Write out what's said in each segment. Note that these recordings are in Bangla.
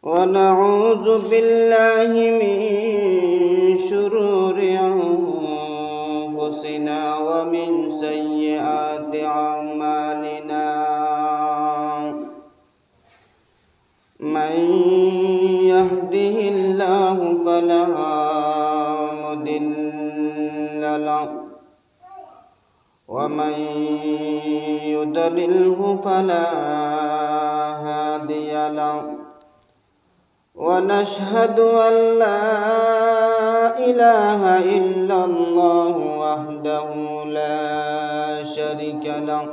ونعوذ بالله من شرور أنفسنا ومن سيئات أعمالنا من يهده الله فلا مضل له ومن يضلله فلا هادي له ونشهد أن لا إله إلا الله وحده لا شريك له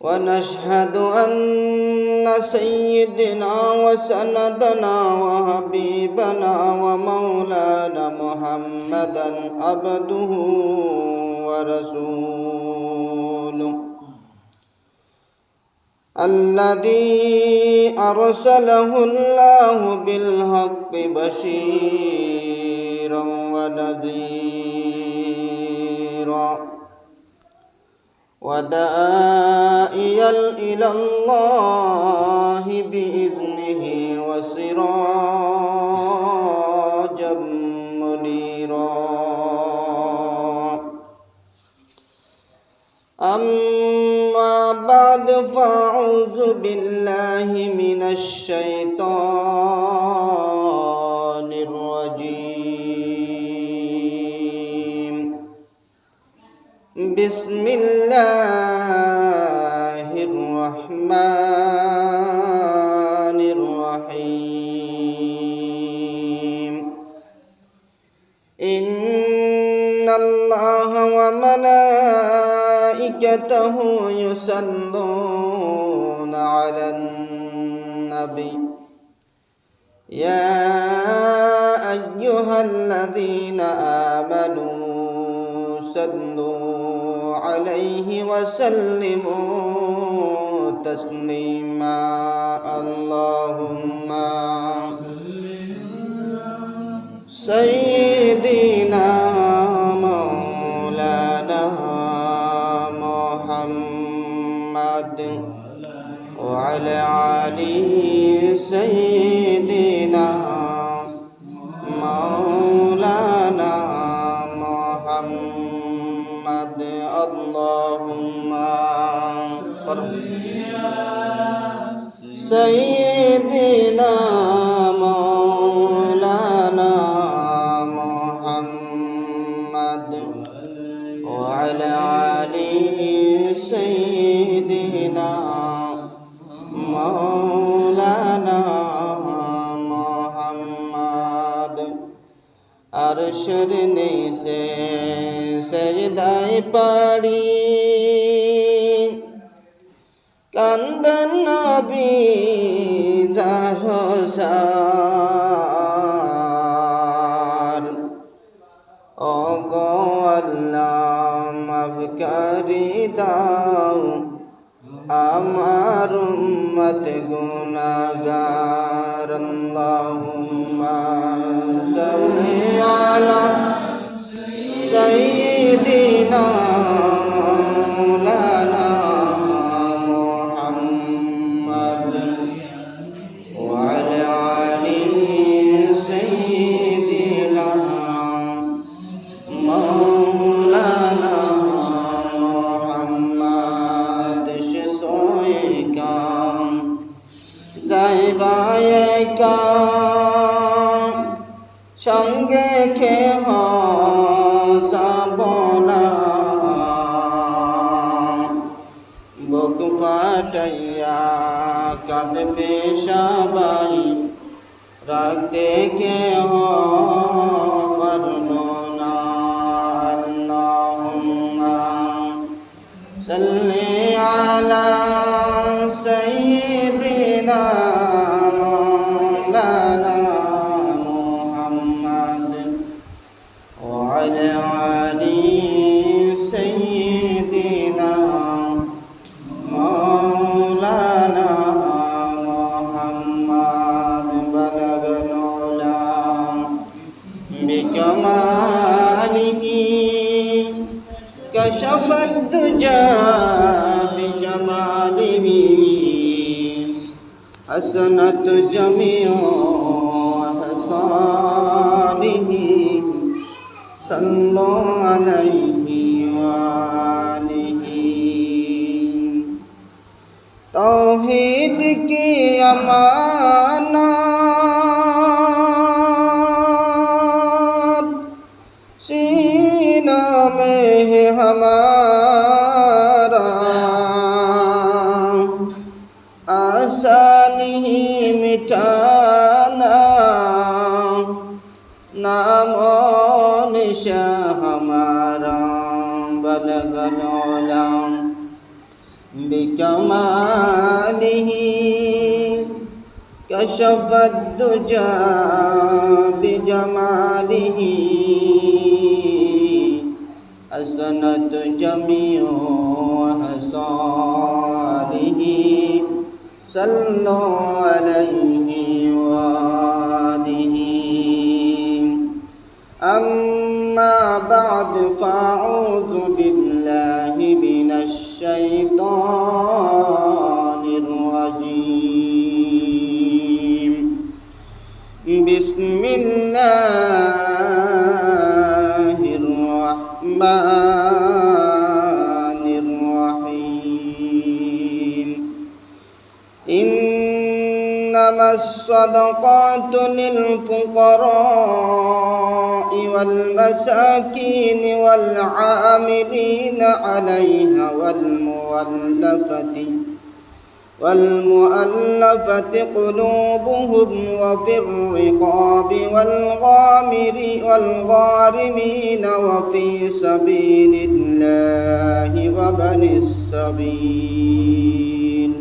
ونشهد أن سيدنا وسندنا وحبيبنا ومولانا محمدا عبده ورسوله الذي أرسله الله بالحق بشيرا ونذيرا وداعيا إلى الله بإذنه وسراجا منيرا أما بعد فأعوذ بالله من الشيطان الرجيم بسم الله الرحمن الرحيم إن الله وملائكته يصلون على النبي يا أيها الذين آمنوا صلوا عليه وسلموا تسليما اللهم سيدنا مولانا محمد وعلى آله سيدنا مولانا محمد اللهم سيدنا مولانا محمد وعلى آله سيدنا مولانا محمد अरशर से सजदाए पड़ी कंदन नबी जाहसार ओ गो अल्लाह माफ करी दाओ আমার উম্মত গুনাহগার আল্লাহুম্মা সাল্লি আলা সাইয়্যিদিনা মাওলানা মুহাম্মদ ওয়া আলা আলিহি সাইয়্যিদিনা মাওলানা সঙ্গে খেহ যাব না বুক ফাটাইয়া কাঁদবে সবাই রাখতে কেহ পারল না আল্লাহুম্মা সাল্লি আলা সাইয়্যিদিনা مولانا محمد وعلى آل سيدنا مولانا محمد بلغ العلا بكماله كشف الدجى بجماله حسنت جميع أخصاله صلوا عليه وآله तौहीद की अमानत सीना में है हमारा आसान ही मिटाना नाम निशा हमारा बलगल उलम बिकमालिह कशफ दुजा बिजमालिह हसनत जमीउ हसालिह सल्लु अलैहि वालिहि अम्मा बाद फ़अऊज़ु बिल्लाहि मिनश शैतानिर रजीम बिस्मिल्लाहिर रहमानिर रहीम इन्नमस सदक़ातु लिल फुक़रा'i वल मसाकीन वल आमिलीन अलैहा वल मुअल्लफ़ति क़ुलूबुहुम व फ़िर रिक़ाबि वल गारिमीन व फ़ी सबीलिल्लाहि व बनिस सबील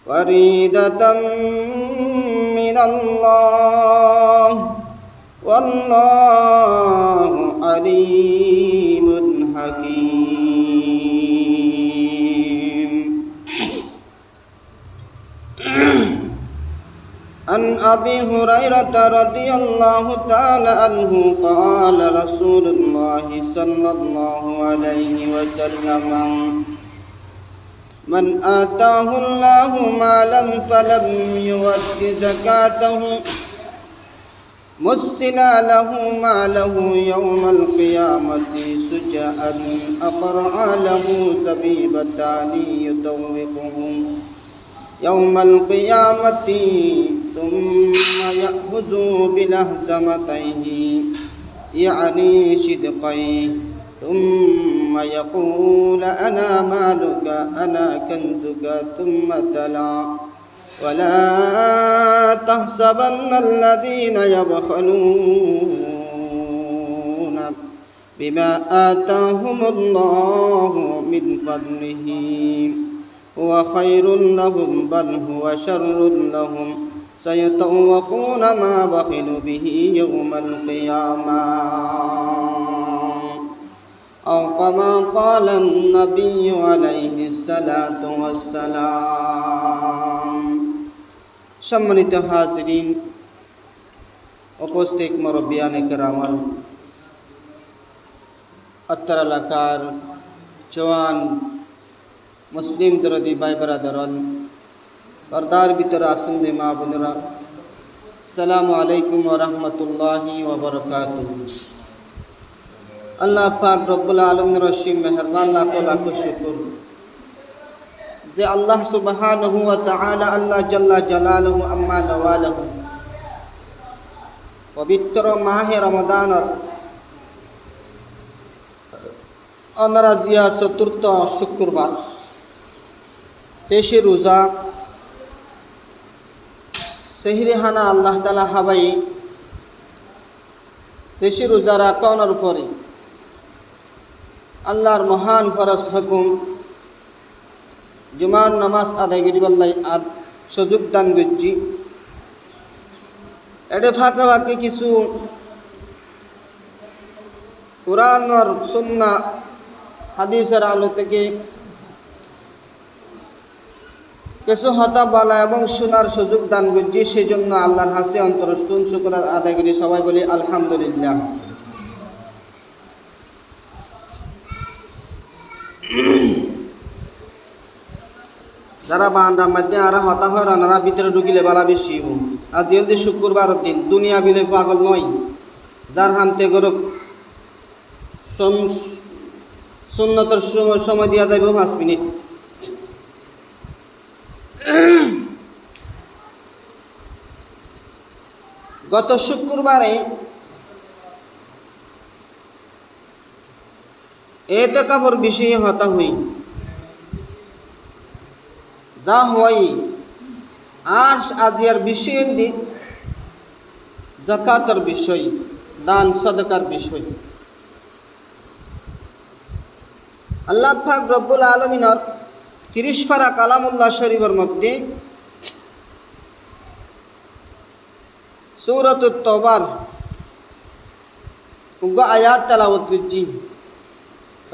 फ़रीदतम मिनल्लाह वल्लाहु अलीमुन हकीम अन अबी हुरैरह रज़ियल्लाहु तआला अन्हु क़ाल रसूलुल्लाह सल्लल्लाहु अलैहि वसल्लम मन आताहुल्लाहु मालन फलम युअद्दि ज़कातहु मुस्सिला लहु मालहु यौमल क़ियामति सुजअन अक़रअ लहु ज़बीबतानि युतव्विक़ुहु यौमल क़ियामति तुम्मा यअख़ुज़ु बिलहज़मतैहि यानी शिदक़ैहि तुम्मा यक़ूलु अना मालुका अना कंज़ुका तुम्मा तला वला तहसबन्न الذين يبخلون بما آتاهم الله من فضله هو خير لهم بل هو شر لهم سيطوقون ما بخلوا به يوم القيامة أو كما قال النبي عليه الصلاة والسلام সম্মানিত হাজিরিন উপস্থিত মুরব্বিয়ানে কেরামান अत्तर एलाकार जवान मुस्लिम दरदी भाई बरादरल पर्दार भीतर आसन मा बोनेरा अस्सलामु आलैकुम व रहमतुल्लाहि व बरकातुहू अल्लाह पाक रब्बुल आलमीन रशीम मेहरबान लाखों लाखों शुक्र जे अल्लाह सुब्हानहु व तआला अल्लाह जल्ला जलालहु अम्मा नवालहु पवित्र माह रमदानर अनराजिया चतुर्थ शुक्रवार तेशी रोजा सेहरिहाना अल्लाह ताला हाबाई तेशी रोजा राखनर परे अल्लाहर महान फरज हुकुम जुमार नमाज आदाय करिबाल्लाई आद सुजुग दान करछि एडे फाঁকে फाঁকে কিছু कुरान और सुन्ना হাদিসের আলো থেকে কিছু হতা বলা এবং শোনার সুযোগ দান করছি সেজন্য আল্লাহর হাসে অন্তরস্থ শুকর আদায় করি সবাই বলি আলহামদুলিল্লাহ যারা বান্দার মধ্যে আর হতাহর ওনারা ভিতরে ঢুকিলে বালা বেশি আর জলদি শুক্রবারের দিন দুনিয়া বিলে পাগল নয় যার হামতে গরক সুন্নতর সময় দিয়া যাইব 5 মিনিট। গত শুক্রবারে এতেকাফের বিষয়ে হতা হই যা হয় আর আজিয়ার বিষয়ের দিক জাকাতের বিষয়, দান সদকার বিষয়। আল্লাহ পাক রব্বুল আলামিনের 30 পারা কালামুল্লাহ শরীফের মধ্যে সূরাতুত তাওবার আয়াত তেলাওয়াত করছি।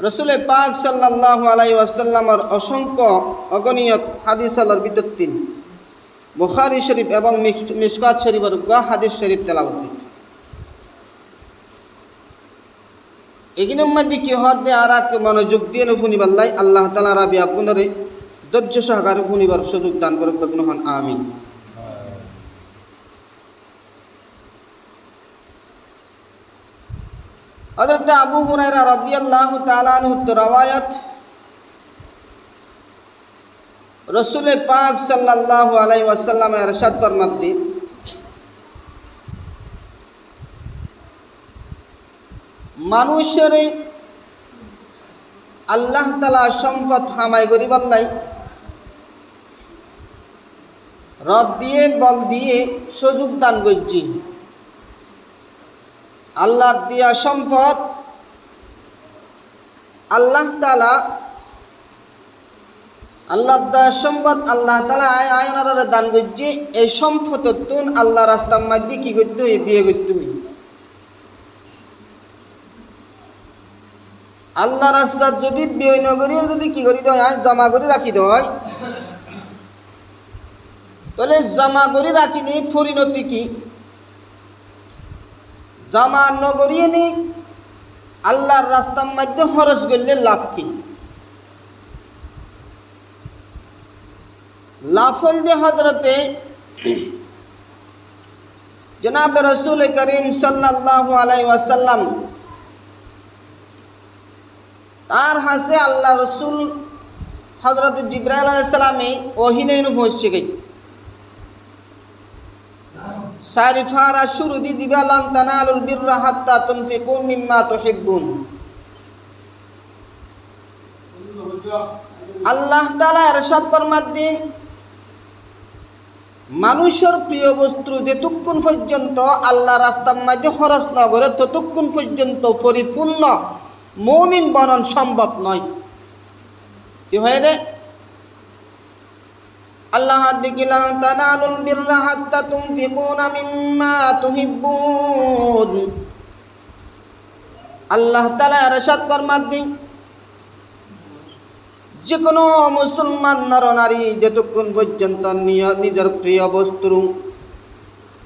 রসুল পাক সাল্লাল্লাহু আলাইহি ওয়াসাল্লামের অসংখ্য অগণিয়ত হাদিসের ভিতর বুখারী শরীফ এবং মিশকাত শরীফের হাদিস শরীফ তেলাওয়াত করছি। এগিনের মধ্যে কি হতে আর মনোযোগ দিয়ে শুনিবার লাই আল্লাহ তাআলা রাবি আপনারে ধৈর্য সহকারে শুনিবার সুযোগ দান করুক হন আমিন। হযরত আবু হুরায়রা রাদিয়াল্লাহু তাআলা আনহু রওয়ায়াত রাসূল পাক সাল্লাল্লাহু আলাইহি ওয়াসাল্লামের ইরশাদ ফরমাতে মানুষের আল্লাহ তাআলা সম্পদ হামাই করিবার লাই রদ দিয়ে বল দিয়ে সুযোগ দান করছি। আল্লাহ দিয়া সম্পদ আল্লাহ তাআলা আল্লাহ তাআলা আয়নারে দান করছি। এই সম্পদ তুন আল্লাহ রাস্তার মধ্যে কি করতে হয়, বিয়ে করতে হয়। আল্লাহ রাস্তার যদি বিয়ে নগরীর যদি কি করি দেয় জমা করে রাখি দেয়, তাহলে জমা করে রাখিনি পরিণতি কি? জমা নগরিয়ে নি আল্লাহর রাস্তার মধ্যে খরচ করলে লাভ কি? লাভ হল যে হযরতে জনাব রাসূল করিম সাল্লাল্লাহু আলাইহি ওয়াসাল্লাম তার হাসে আল্লাহ রসুল হযরত জিবরাইল আলাইহিস সালামে ওহী নেন পৌঁছে গই। সারিফারা শুরু দি জিবালান তানালুল বিররা হাত্তা তুনফিকু মিম্মা তুহিব্বুন। আল্লাহ তাআলা ইরশাদ ফরমাতেন মানুষের প্রিয় বস্তু যেতক্ষণ পর্যন্ত আল্লাহ রাস্তার মধ্যে খরচ না করে ততক্ষণ পর্যন্ত পরিপূর্ণ মুমিন বনন সম্ভব নয়। কি হয়ে যায়? আল্লাহ দিকিলান তানালুল বিররা হাত্তা তুনফিকুনা মিম্মা তুহিব্বুন। আল্লাহ তাআলা ইরশাদ ফরমাতেন যে কোনো মুসলমান নর নারী যতক্ষণ পর্যন্ত নিজের প্রিয় বস্তু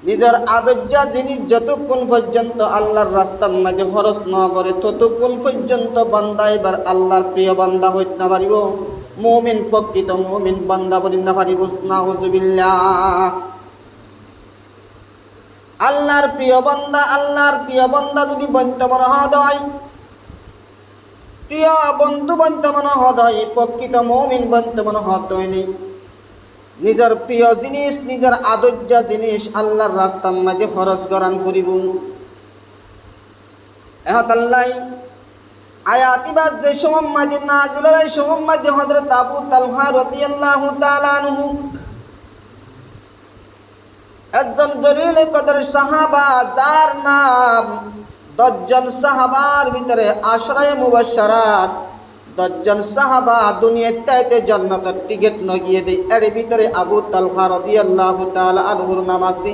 নিজের আদর্য জিনিস যতক্ষণ পর্যন্ত আল্লাহর রাস্তার মাঝে খরচ না করে ততক্ষণ পর্যন্ত বান্দা এবার আল্লাহর প্রিয় বান্দা হইতে না পারিব, মুমিন প্রকৃত মুমিন বান্দা বলি না পারিব। নাউযুবিল্লাহ। আল্লাহর প্রিয় বান্দা যদি বন্ধু মনে হয়, প্রিয় বন্ধু বন্ধু মনে হয়, প্রকৃত মুমিন বন্ধু মনে হয়নি। নিজের প্রিয় জিনিস নিজের আদর্য জিনিস আল্লাহর রাস্তার মধ্যে খরচ করান করিব। এহতাল্লাই আয়াতিবাদ যে সময় মাঝে নাজিল এই সময় মাঝে হযরত আবু তালহা রাদিয়াল্লাহু তাআলা আনহু একজন জলিল কদর সাহাবা যার নাম 10 জন সাহাবার ভিতরে আশরায়ে মুবাশশারাত 10 জন সাহাবা দুনিয়াতে জান্নাতের টিকিট নগিয়ে দেয়। এর ভিতরে আবু তালহা রাদিয়াল্লাহু তাআলা আনহুর নাম আছে।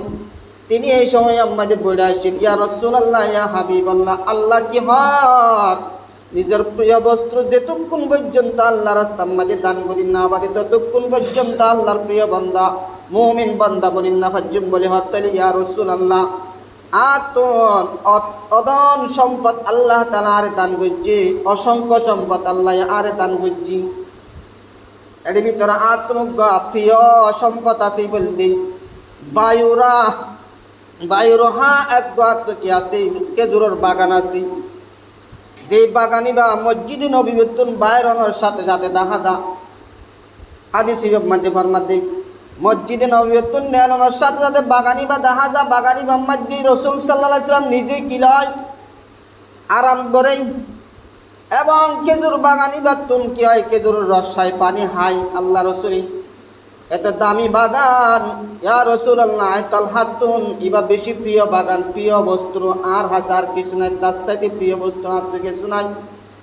তিনি এই সময় আমাদের বলে আসেন, ইয়া রাসূলুল্লাহ, ইয়া হাবিবাল্লাহ, আল্লাহ কি হক নিজের প্রিয় বস্তু যেতক্ষণ পর্যন্ত আল্লাহ রাস্তার মাঝে দান করি না পারে ততক্ষণ পর্যন্ত আল্লাহর প্রিয় বান্দা মুমিন বান্দা বলি না ফাজ্জুম বলে হতালি। ইয়া রাসূলুল্লাহ, অদন সম্পদ আল্লাহ তাআলা আরে দান করছি, অসংখ্য সম্পদ আল্লাহ আরে দান করছি। এর ভিতরে আত্মজ্ঞা প্রিয় সম্পদ আছে বলতে বায়ুর এক গাত কি আছে খেজুরের বাগান আছে, যে বাগানি বা মসজিদে নবীতুন বাইরনের সাথে সাথে দেখা যা হাদিস মধ্যে ফরমাতে মসজিদে নবীতুন নেলানোর সাথে সাথে বাগানি বা দেখা যা বাগানি মোহাম্মদ রসুল সাল্লাল্লাহু আলাইহি সাল্লাম নিজে কিলায় আরাম করেই, এবং খেজুর বাগানি বা তুন কি হয় খেজুরের রস হয় পানি হাই আল্লাহ রসুলি এত দামি বাগান ইয়া রাসূলুল্লাহ তালহাতুন ইবা বেশি প্রিয় বাগান প্রিয় বস্তু আর হাজার কিছু নাই, তার সাথে প্রিয় বস্তু আর কিছু নাই।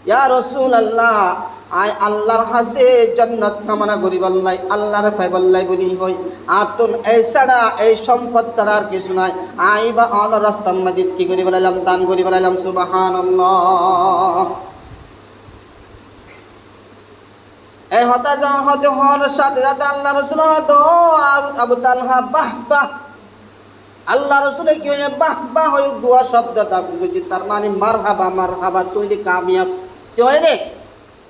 ইয়া রাসূলুল্লাহ আই আল্লাহর হাসে জান্নাত কামনা করি বললাই আল্লাহর ফাই বললাই বলি হই আতুন এই ছাড়া এই সম্পদ ছাড়া আর কিছু নাই। আই বা আল্লাহর রাস্তা মাজিদ কি করি বলাইলাম দান করি বলাইলাম সুবহানাল্লাহ। এই হতে হওয়ার সাথে সাথে আল্লাহ রসুল হতো আবু তালহা বাহ বাহ, আল্লাহ রসুলে কি হয়ে বাহ বাহ হয়ে দোয়া শব্দ তার মানে মারহাবা তুই যে কামিয়াব কি হয় রে,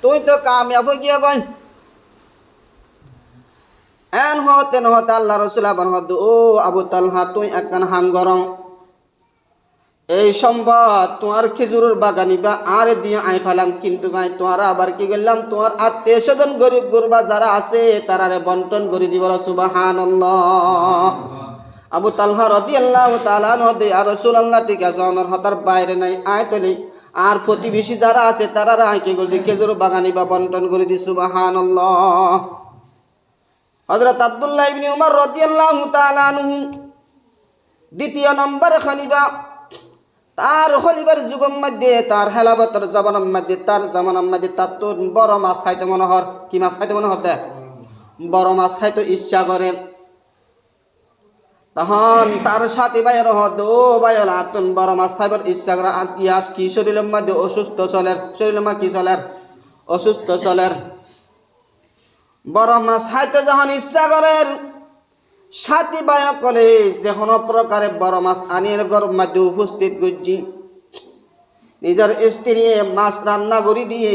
তুই তো কামিয়াব হয়ে গিয়ে গয় এন হতে নহতে আল্লাহ রসুল আবার হতো ও আবু তালহা তুই একখান হাম গরম এই সম্পদ তোমার খেজুরের বাগানি বা আর দিয়ে আই ফেলাম, কিন্তু গাই তোমার আবার কি করলাম তোমার আত্মীয় স্বজন গরিব গুরবা যারা আছে তারারে বন্টন করে দিব সুবহানাল্লাহ। আবু তালহা রাদিয়াল্লাহু তাআলা নদে আর রাসূলুল্লাহ ঠিক আছে অনর হতার বাইরে নাই আয় তলি আর প্রতিবেশী যারা আছে তারারে আই কি করে খেজুর বাগানি বা বন্টন করে দি সুবহানাল্লাহ। হযরত আব্দুল্লাহ ইবনে উমর রাদিয়াল্লাহু তাআলা আনহু দ্বিতীয় নম্বর খলিফা, তার খলিফার যুগের মধ্যে তার হেলাবতর জামানার মধ্যে তার জামানার মধ্যে তার তো বড় মাছ খাইতে মনে হর কি মাছ খাইতে মনে হতে বড় মাছ খাইতে ইচ্ছা করেন, তখন তার সাথে বাইর হত ও বাইর আতুন বড় মাছ খাইবার ইচ্ছা করে ইয়ার কি শরীরের মধ্যে অসুস্থ চলের শরীরের মধ্যে কি চলের অসুস্থ চলের বড় মাছ খাইতে যখন ইচ্ছা করেন সাথী বায় করে যে কোনো প্রকারে বড় মাছ আনিয়ে গরম মধ্যে উপস্থিত করছি, নিজের স্ত্রী মাছ রান্না করে দিয়ে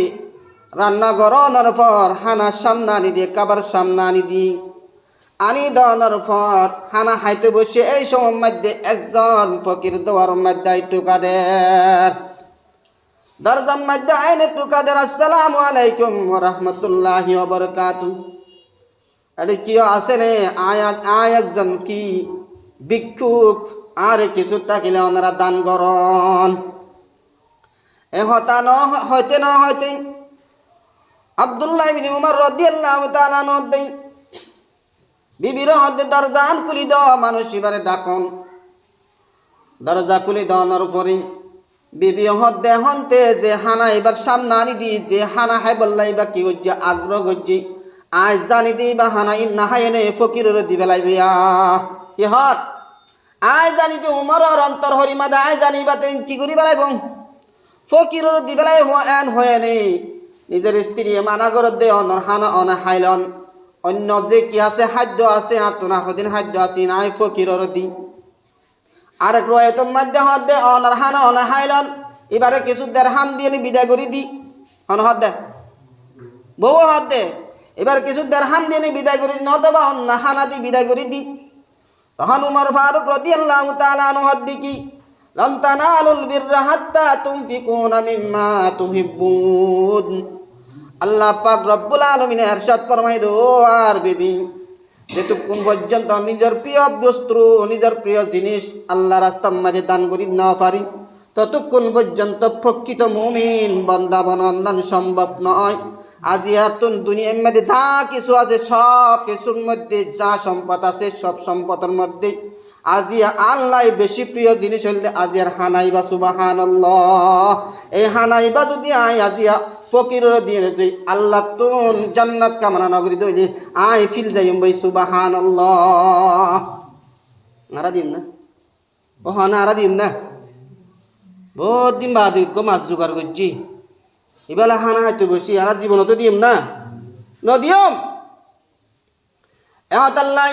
রান্না করানোর পর হানার সামনে আনি দিয়ে কাবার সামনে আনি দিয়ে আনি দেওয়ানোর পর হানা হাইতে বসে এই সময়ের মধ্যে একজন ফকির দোয়ার মধ্যে টুকাদের দরজার মধ্যে আইনে টুকাদের আসসালামু আলাইকুম ওয়া রাহমাতুল্লাহি ওয়া বারাকাতুহু। আরে কি আছে রে আয় একজন কি ভিক্ষুক আর কিছু থাকিলে ওনারা দান করন। এ হতা হইতে না হইতে আব্দুল্লাহ ইবনে উমর রাদিয়াল্লাহু তাআলা নদে বিবির হতে দরজা খুলি দাও মানুষ এবারে ডাকন দরজা খুলি দেওয়ানোর পরে বিবি হতে হতে যে হানা এবার সামনে আনি দি যে হানা হাই বললাই বা কি হচ্ছে আগ্রহ হচ্ছে আজ জানি দি বা হানা ইন না হাই এনে ফকিরের দিবে লাইবে কি হট আজ জানি দি উমরের অন্তর হরিমাদা আজ জানি বা কি করি বেলাইব ফকিরের দিবে লাই এন হয়ে নেই নিজের স্ত্রী মানা করে দে অনর হানা অনা হাইলন অন্য যে কি আছে খাদ্য আছে আত্মনা হদিন খাদ্য আছে নাই ফকিরের দি আরেক রয়েতর মধ্যে হদ দে অনর হানা অনা হাইলন এবারে কিছু দেড়হাম দিয়ে বিদায় করে দি হন হদ দে বউ হদ দে এবার কিছু দেড়হাম দিয়ে বিদায় করে দি নতবা অন্য হানা দি বিদায় করে দি। তখন উমর ফারুক রাদিয়াল্লাহু তাআলা আনহু হদ দি কি লন তানালুল বিররা হাত্তা তুনফিকুনা মিম্মা তুহিব্বুন। আল্লাহ পাক রব্বুল আলামিন ইরশাদ ফরমাই দো আর বিবি যেতক্ষণ পর্যন্ত নিজের প্রিয় বস্তু নিজের প্রিয় জিনিস আল্লাহ রাস্তার মাঝে দান করি না পারি ততক্ষণ পর্যন্ত প্রকৃত মুমিন বান্দা বনন্দন সম্ভব নয়। আজি এতন দুনিয়ার মধ্যে যা কিছু আছে সব কিছুর মধ্যে যা সম্পদ আছে সব সম্পদের মধ্যে আজিয়া আল্লাহ বেশি প্রিয় জিনিস হইলে আজিয়ার হানাইবা সুবহানাল্লাহ। এই হানাইবা যদি আয় আজিয়া ফকিরের দিয়ে যে আল্লাহ তুন জান্নাত কামনা নগরী দইলে আয় ফিল যাইম বই সুবহানাল্লাহ। নারা দিন না ও নারা দিন না বহুত দিন বাদ মাছ জোগাড় করছি এবেলা হানা হাইতে বসি আর জীবনত দিম না নদিয়ম আল্লাহ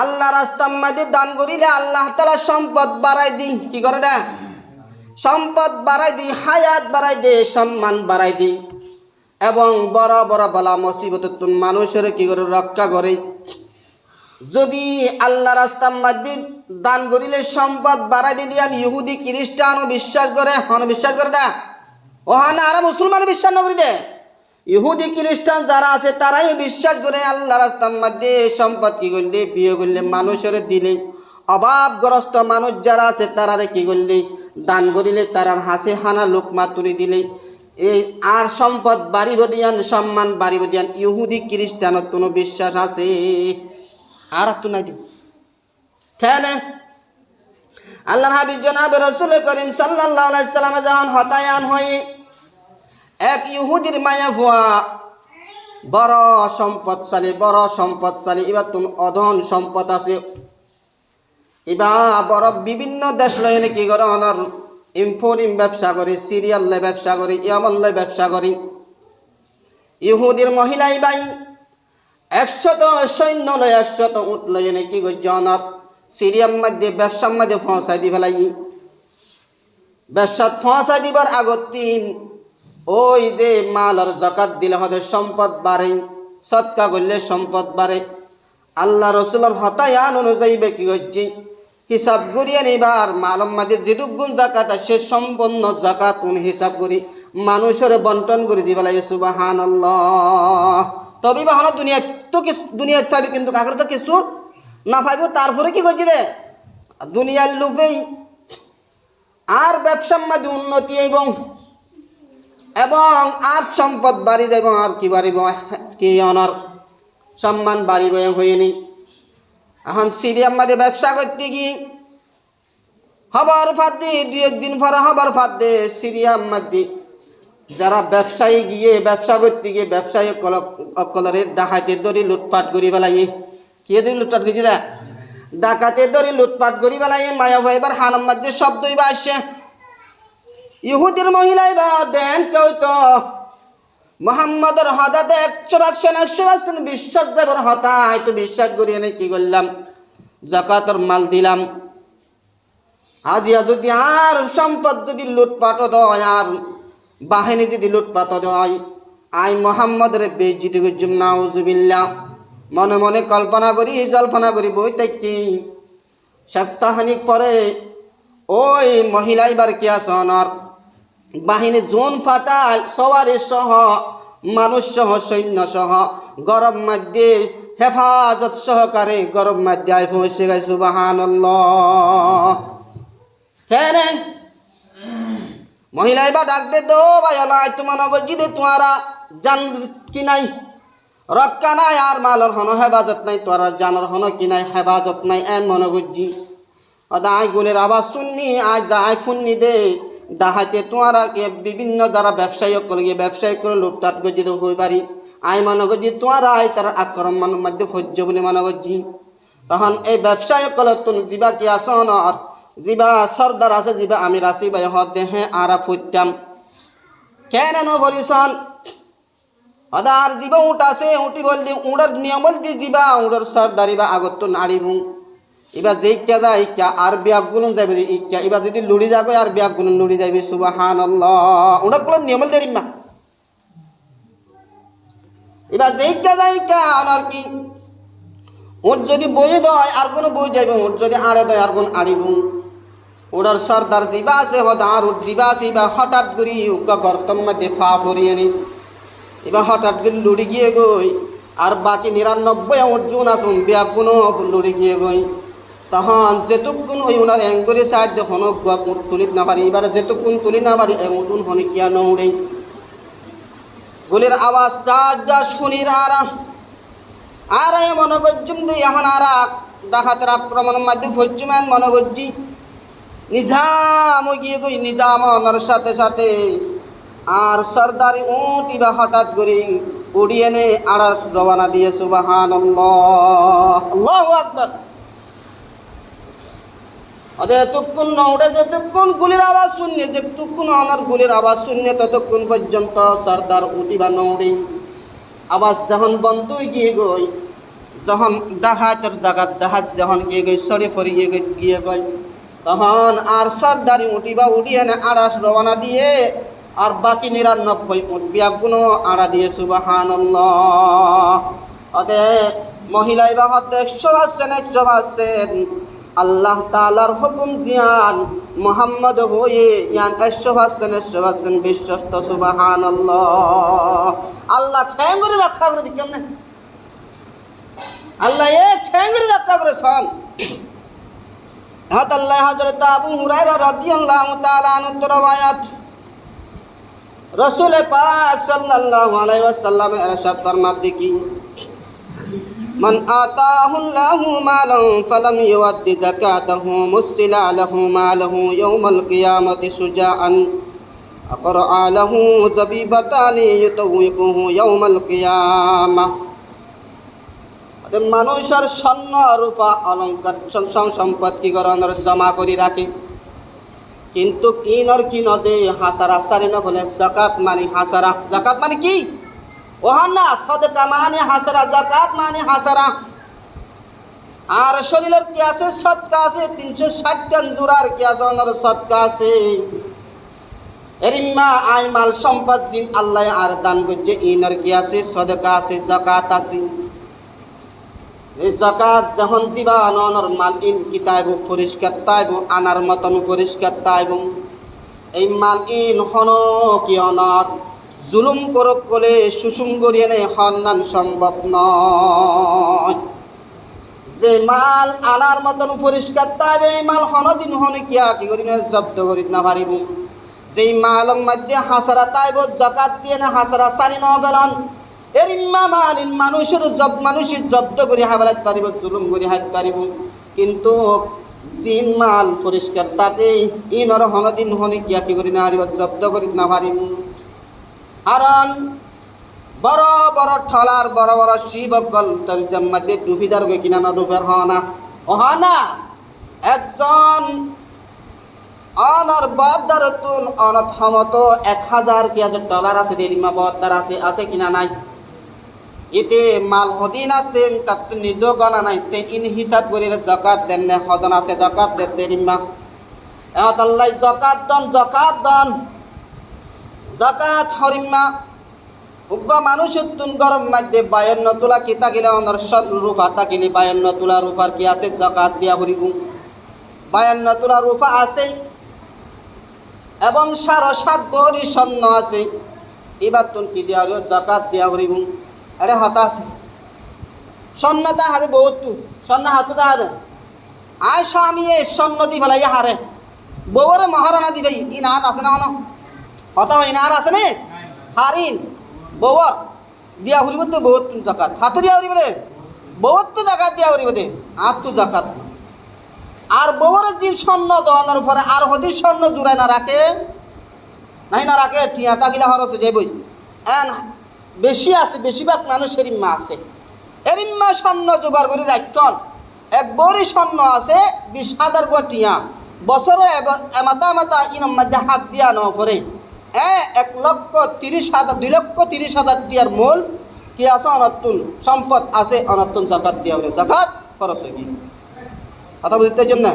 আল্লাহ রাস্তার মাঝে দান করিলে আল্লাহ তাআলা সম্পদ বাড়াই দি কি করে দেয় সম্পদ বাড়াই দি হায়াত বাড়াই দে সম্মান বাড়াই দি এবং বড় বড় বালা মুসিবত মানুষের কি করে রক্ষা করে। যদি আল্লাহ রাস্তার মধ্যে দান করিলে সম্পদ বাড়াই দিয়ান ইহুদি খ্রিস্টানও বিশ্বাস করে, বিশ্বাস করে দা ও না আর মুসলমান বিশ্বাস না করি দে। ইহুদি খ্রিস্টান যারা আছে তারাই বিশ্বাস করে আল্লাহ রাস্তার মধ্যে সম্পদ কি করলে বিয়ে করলে মানুষের দিলে, অভাবগ্রস্ত মানুষ যারা আছে তারারে কি করলে দান করিলে তারার হাসে হানা লোকমা তুলে দিলে এই আর সম্পদ বাড়িব দিয়ান, সম্মান বাড়িব দিয়ান। ইহুদি খ্রিস্টানের কোনো বিশ্বাস আছে আর তো নাই কেন? আল্লাহ হাবিব জনাব রাসূল করিম সাল্লাল্লাহু আলাইহি সাল্লাম যখন হতায়ান হয়ে এক ইহুদির মায়া ভুয়া বড় সম্পদশালী এবার তুমি অধন সম্পদ আছে, এবার বড় বিভিন্ন দেশ লয়ে কি করে অনার ইম্পোরিম ব্যবসা করে, সিরিয়াল লয় ব্যবসা করে, ইয়ামন লয় ব্যবসা করে। ইহুদির মহিলাই বাই 100 সৈন্য লয় 100 উট লয় কি করছে অনার সিরিয়ার মধ্যে ব্যবসার মধ্যে ফসাই দি ফেলাই। ব্যবসা ফসাই দিবার আগত দিন ওই যে মাল আর জাকাত দিলে হতে সম্পদ বাড়ে, সৎকা করলে সম্পদ বাড়ে। আল্লাহ রসুলের হতায়ান অনুযায়ী কি হচ্ছে হিসাব করিয়ে নিবার মালম মাঝে যেটুক গুণ জাকাত সে সম্পন্ন জাকাত হিসাব করি মানুষের বন্টন করে দিবে লাগে। সুবহানাল্লাহ। তবে বা হলো দুনিয়া চাবি কিন্তু কাকের তো কিছু না পাইব, তারপরে কি করছি রে দুনিয়ার লোভেই আর ব্যবসার মধ্যে উন্নতি এবং আর সম্পদ বাড়ি যাব আর কি বাড়িব কি অনার সম্মান বাড়িব হয়নি। এখন সিরিয়ার মধ্যে ব্যবসা করতে গিয়ে হবার ফাঁদে 2-1 দিন পরে হবার ফাঁদে সিরিয়ার মধ্যে যারা ব্যবসায়ী গিয়ে ব্যবসা করতে গিয়ে ব্যবসায়ী কলরের ডাকাতে দড়ি লুটপাট করি বেলাই কি দড়ি লুটপাট করছি না ডাকাতে দড়ি লুটপাট করি বেলাই মায়া ভাই এবার হানার মধ্যে শব্দই বা আসে। ইহুদির মহিলাই বা দেন কেউ তো মোহাম্মদের হদাতে 100% বিশ্বাস যাবার হতায় তো বিশ্বাস করি এনে কি করলাম জাকাতের মাল দিলাম। আজিয়া যদি আর সম্পদ যদি লুটপাট হয় আর বাহিনী যদি লুটপাট হয় আই মোহাম্মদের বেইজ্জতি করছুম নাউজুবিল্লাহ। মনে মনে কল্পনা করি জল্পনা করি বই তাই সপ্তাহানিক পরে ওই মহিলা এবার কি আসনার বাহিনী জোন ফাটাল সওয়ারি সহ মানুষ সহ সৈন্য সহ গরম মধ্যে হেফাজত সহকারে গরম মধ্যে আই পৌঁছে গেছে। সুবহানাল্লাহ। হ্যাঁ মহিলা এবার ডাক দে দো ভাই আলাই তোমার নগজি দে তোমারা জান কি নাই রক্ষা নাই আর মালর হন হেফাজত নাই, তোর জানর হন কি নাই হেফাজত নাই এন মনগজি আই গুলের আওয়াজ শুননি আজ যা আই শুননি দে ডাহাতে তোমারা বিভিন্ন যারা ব্যবসায়ী করে ব্যবসায়ী করে লুটপাট গজি তো হই পারি আই মনগজি তোমারা আই তার আক্রমণের মধ্যে সহ্য বলে মনগজি। তখন এই ব্যবসায়ী কলে তুমি যিবা কি আসন আর যিবা সর্দার আছে যিবা আমির আছি ভাই হতে হ্যাঁ আরা ফুটতাম কেন বলিসন আদার যিবা উঠ আছে উঠি বলদি উড়ার নিয়ম বলদি যিবা উড়ার সর্দারি বা আগত নাড়িবু এবার যে ইচ্ছা যায় ইচ্ছা আর ব্যাগগুলো যাবে ইচ্ছা এবার যদি লুড়ি যাবে আর ব্যাগগুলো লুড়ি যাবে। সুবহানাল্লাহ। ওটাগুলো নিয়ম বলতে পারি না এবার যে ইচ্ছা যায় ইচ্ছা আর কি ওর যদি বই দেয় আর কোনো বই যাইব ওর যদি আড়ে দেয় আর কোন আড়িব ওটার সর্দার যিবা আছে হদার ওর যিবা আছে এবার হঠাৎ করি উকা গর্তম মধ্যে ফা ফরিয়ে নি এবার হঠাৎ করে লুড়ি গিয়ে গই আর বাকি 99 অর্জুন আসুন ব্যাগগুলো লুড়ি গিয়ে গই। তখন যেটুকুন ওই ওনার অ্যাঙ্গরে সাহায্য হনক উঠ তুলিত না পারি এবার যেটুকুন তুলি না পারি উঠুন হনে কিয়া নৌড়ে গুলির আওয়াজটা যা শুনির আর মনগজ্জুম দিয়ে এখন আর ডাকাতের আক্রমণের মাধ্যমে ফজ্জুমান মনগজ্জি নিজাম গিয়ে গই নিজাম ওনার সাথে সাথে আর সর্দারি উঠ ইবা হঠাৎ করে উড়িয়ে নে আড়াস রওনা দিয়ে। সুবহানাল্লাহ। আল্লাহু আকবার। যতক্ষণ নৌড়ে যতক্ষণ গুলির আওয়াজ শুনলে যেটুকুন ওনার গুলির আওয়াজ শুনলে ততক্ষণ পর্যন্ত সর্দার উঠিবা নৌড়ে আওয়াজ যখন বন্ধ গিয়ে গই যখন ডাহাতের জাগাত ডাহাত যখন গিয়ে গই সরে ফরিয়ে গিয়ে গই তখন আর সর্দারি উঠিবা উড়িয়ে না আড়াস রওনা দিয়ে আর বাকি 99 উট বিয়াগুলো আড়া দিয়ে সুবহানাল্লাহ। অতএব মহিলা বা হতে 100% আল্লাহ তাআলার হুকুম জিয়ান মুহাম্মদ হয়ে ইয়ান 100% বিশ্বস্ত সুবহানাল্লাহ। আল্লাহ ঠ্যাঙ্গরে রক্ষা করে দিকেন না, আল্লাহ ঠ্যাঙ্গরে রক্ষা করে সন। আল্লাহ হযরত আবু হুরায়রা রাদিয়াল্লাহু তাআলা আনহু রওয়ায়াত, রাসূল পাক সাল্লাল্লাহু আলাইহি ওয়াসাল্লাম ইরশাদ ফরমাতে কি, মান আতাহুল্লাহু মালান ফালাম ইউদ্দি যাকাতাহু মুসিলা লাহু মালাহু ইয়াউমাল কিয়ামাতি সুজাআন আকরা লাহু যাবিবাতানি ইউতাউকুহু ইয়াউমাল কিয়ামাহ। মানুষের স্বর্ণ রূপা অলঙ্কার সম্পদ কি করানোর জমা করে রাখে, কিন্তু ইনর কি নদে হাসারা সারি নফলে জাকাত মানে হাসারা। জাকাত মানে কি? ওহানা সদকা মানে হাসারা, জাকাত মানে হাসারা। আর শরীরের কি আছে? সদকা আছে 360 টান জোড়ার কি আছে? ওনার সদকা আছে। এরিম্মা আই মাল সম্পদ জিন আল্লাহ আর দান করছে, ইনর কি আছে? সদকা আছে, জাকাত আছে। এই জাকাত যখন দিবা ননর মাল ইন কিতাইব পরিষ্কার তাইব, আনার মতন পরিষ্কার তাইব। এই মাল ইন হন কি অনার জুলুম করক করে সুসুম করিয়ে নেই হন্নান সম্ভব নয়। যে মাল আনার মতন পরিষ্কার তাইব, এই মাল হনদিন হনে কিয়া কি করি না জব্দ করি না পারিব। যেই মালের মধ্যে হাসারা তাইব, জাকাত দিয়ে না হাসারা সারি ন গেলান। এর ইম্মা মালিন মানুষের জব্দ করে হাবালাত পারিব, জুলুম করে হাত পারিব। কিন্তু জিন মাল পরিষ্কার তাতে ইনর হনদিন হনে কিয়া কি করি না হারিব, জব্দ করি না পারিব। কারণ বড় বড় ঠলার বড় বড় শিবকল তোর মধ্যে ডুফিদার গই কিনা না ডুফের হনা ওহানা একজন অনর বদার তুন অনত হমত 1000 কি আছে ডলার আছে, দেরিমা বদার আছে কিনা নাই। এতে মাল হদিন আসতে তার তো নিজ গণা নাই, তে ইন হিসাব করে জাকাত দেন না হদন আছে, জাকাত দেরিমা আল্লাহ জাকাত দন জাকাত হরিম্মা উগ্র মানুষের তুন গরম মধ্যে 52 তোলা কি তাকিলে অনর রূপা তাকিলে 52 তোলা রূপার কি আছে? জাকাত দিয়া হরিব। 52 তোলা রূপা আছে এবং 7.5 ভরি স্বর্ণ আছে। এবার তুন কি দিয়া হরিব? জাকাত দিয়া হরিব। আরে হতা আছে স্বর্ণতা হারে বহুত তু স্বর্ণ হাত হারে আয় স্বামী এ স্বর্ণ দি ফেলাই হারে বউরে মহারণা দি দেই ইনার আছে না হন হতা ইনার আছে নে হারিন বউর দিয়া হরিব তো বহুত জাকাত হাতে দিয়া হরিব দে বহুত তো জাকাত দিয়া হরিব দে আর তো জাকাত। আর বউর যে স্বর্ণ দহনের উপরে আর হদির স্বর্ণ জুড়ায় না রাখে নাই না রাখে ঠিয়া তাকিলা হরসে যাইবই। এন বেশি আছে, বেশিরভাগ মানুষের ইম্মা আছে। এরিম্মা স্বর্ণ জোগাড় করে রাখন, এক বড়ি স্বর্ণ আছে 20,000 টিয়া বছরে এমাতা ইনম মধ্যে হাত দিয়া ন পরে 1,30,000 2,30,000 টিয়ার মূল কি আছে? অনতুন সম্পদ আছে, অনতুন জাকাত দিয়া হলে জাকাত খরচ হয়ে গিয়ে কথা বুঝতে জন্য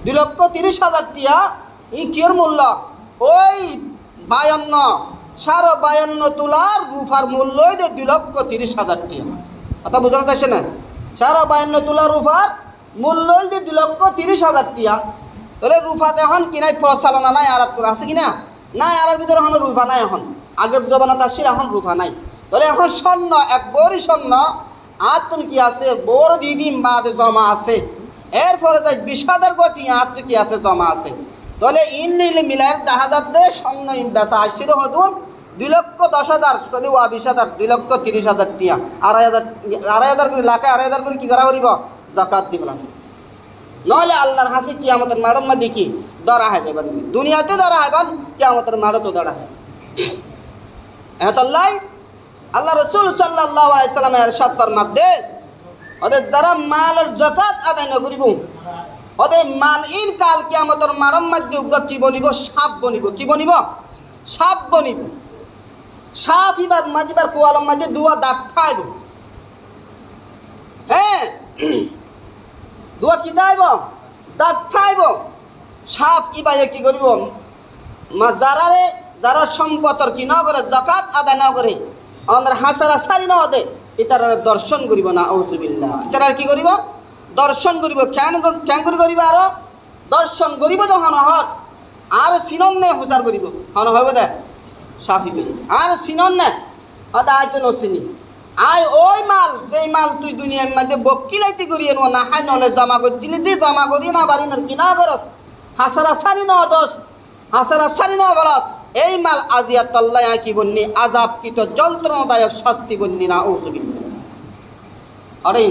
2,30,000 টিয়া ই কিয়র মূল্য? ওই 52 তোলার রুফার মূল্যই 2,30,000 টিয়া কথা বুঝানো যাচ্ছে না? 52 তোলার রুফার মূল্যই 2,30,000 টিয়া। তাহলে রুফাতে এখন কিনাই প্রচালনা নাই, আর আছে কিনা নাই, আর ভিতরে এখন রুফা নাই। এখন আগের জমানাত আসছিল, এখন রুফা নাই। তাহলে এখন স্বর্ণ এক বড়ি স্বর্ণ আর তুমি কি আছে বড় দিদিম বাদ জমা আছে, এরপরে তাই 20,000 টিয়া আর কি আছে জমা আছে। তাহলে ইন নিলে মিলাই 10,000 দে স্বর্ণ বেচা আসছিল হতুন 2,10,000 যদি 20,000 2,30,000 টিয়া 2,500 করে লাখে 2,500 করে কি করা করিব? জাকাত দিবলাম। নহলে আল্লাহর হাসি কিয়ামতের মারম মা দেখি দরা হয়ে যাবেন, দুনিয়াতে দরা হবেন, কিয়ামতের মারও তো দরা হয়। আল্লাহ রসুল সাল্লাল্লাহু আলাইহি সাল্লাম ইরশাদ ফরমাতে ওদের যারা মালের জাকাত আদায় না করিব ওদের মাল ইন কাল কিয়ামতের মারম মধ্যে কি বনিব? সাপ বনিব। কি বনিব? সাপ বনিব। সাপ ইবার মাদিবার কোয়ালম মধ্যে দুয়া দাগ খাইব। হ্যাঁ দুয়া কি দাইব? দাগ খাইব। সাপ ইবাইয়ে কি করিব? যারারে যারা সম্পদর কি না করে জাকাত আদায় না করে আমাদের হাসারা সারি না হতে এটার দর্শন করিব না আউযুবিল্লাহ এটার কি করিব দর্শন করিব কেন করিব আরো দর্শন করিব যখন হর আর সিনন নে হুসার করিব হন হইব দে সাফি করি আর সিনন নে আদা আয় তো নসিনি আয় ওই মাল যেই মাল তুই দুনিয়ার মধ্যে বক্কিলাইতে করিয়ে নো না হাই নলে জমা করছি দি জমা করি না বাড়ি কিনা করস হাসারা সারি ন দোষ হাসারা সারি ন বলস এই মাল আজিয়া তল্লায় কি বন্নি আজাব কিত যন্ত্রণাদায়ক শাস্তি বন্নি না আউযুবিল্লাহ আরে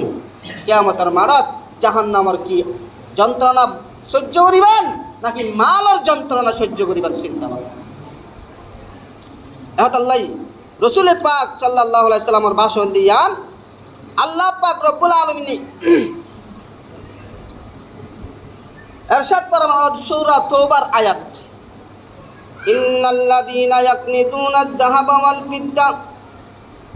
কিয়ামতের মারাত জাহান্নামের কি যন্ত্রণা সহ্য করিবেন নাকি মালের যন্ত্রণা সহ্য করিবেন চিন্তা করেন এত আল্লাহ রসুল পাক সাল্লাল্লাহু আলাইহি সাল্লামের ভাষণ দিয়ান আল্লাহ পাক রব্বুল আলামিন ইরশাদ ফরমান সূরা তওবার আয়াত ইন্নাল্লাযীনা ইয়াকনিতুনা আয-যাহাবা ওয়াল ফিদ্দা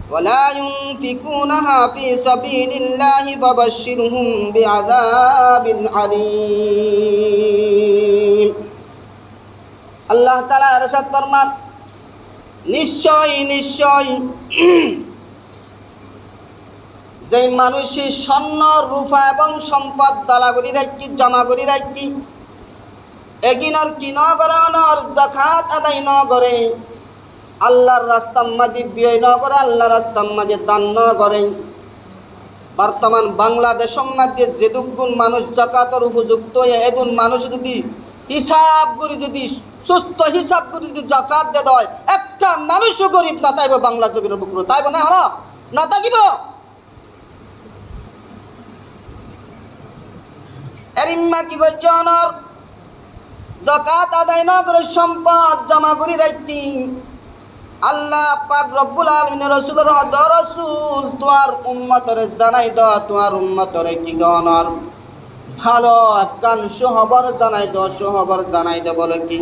ওয়া লা ইউনফিকুনাহা ফী সাবিলিল্লাহি ফাবাশশিরহুম বিআযাবিন আলীম আল্লাহ তাআলা ইরশাদ ফরমান নিশ্চয় যে মানুষের স্বর্ণ রূপা এবং সম্পদ দালা করি রাখি জমা করি রাখি এগিনার কি ন করে অনর যাকাত আদায় ন করে আল্লাহর রাস্তার মাঝে ব্যয় ন করে আল্লাহর রাস্তার মাঝে দান ন করে বর্তমান বাংলাদেশের মধ্যে যেদুগুণ মানুষ যাকাতের উপযুক্ত এগুন মানুষ যদি হিসাব করে যদি সুস্থ হিসাব করে যদি যাকাত দে দেয় একটা মানুষও গরিব না তাইব বাংলা জমির বুকুর তাইব না হলো না থাকিব এরিম্মা কি করছে অনর যাকাত আদায় না করে সম্পদ জমা করে রাখতি আল্লাহ পাক রব্বুল আলামিন রাসূলের হদ রাসূল তোমার উম্মতরে জানাই দাও তোমার উম্মতরে কি গণর ভালো কান সুখবর জানাই দাও সুখবর জানাই দে বলে কি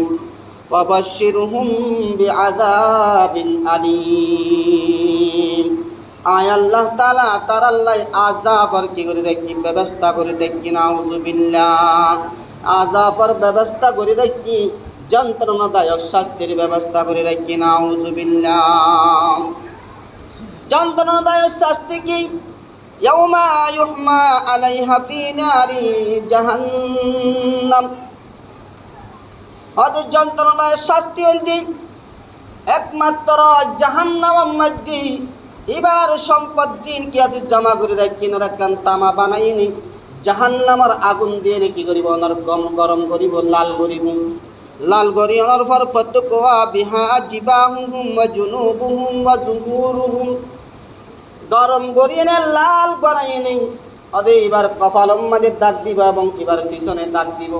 ফাবাশশিরহুম বিআযাবিন আলীম আয় আল্লাহ তাআলা তার আল্লাহ আযাবর কি করে রাখি ব্যবস্থা করে দেখি নাউযুবিল্লাহ আযাবর ব্যবস্থা করে রাখি যন্ত্রণাদায়ক শাস্তির ব্যবস্থা করে রাখি নাউযুবিল্লাহ যন্ত্রণাদায়ক শাস্তি কি ইয়াউমা ইউহমা আলাইহা ফি নারি জাহান্নাম অদ যন্ত্রণায় শাস্তি হইতে একমাত্র জাহান্নামের মধ্যে এবার সম্পদ জিন কি আছে জমা করে রাখি রাখান তামা বানাইনি জাহান্নামের আগুন দিয়ে কি করিব ওনার গরম করিব লাল করি ওনার পর ফতকুয়া বিহা জিবাহুম ওয়া জুনুবুহুম ওয়া যুহুরুহুম গরম করিয়ে লাল বানাইনি অদে এবার কপালের মধ্যে দাগ দিব এবং এবার পিছনে দাগ দিব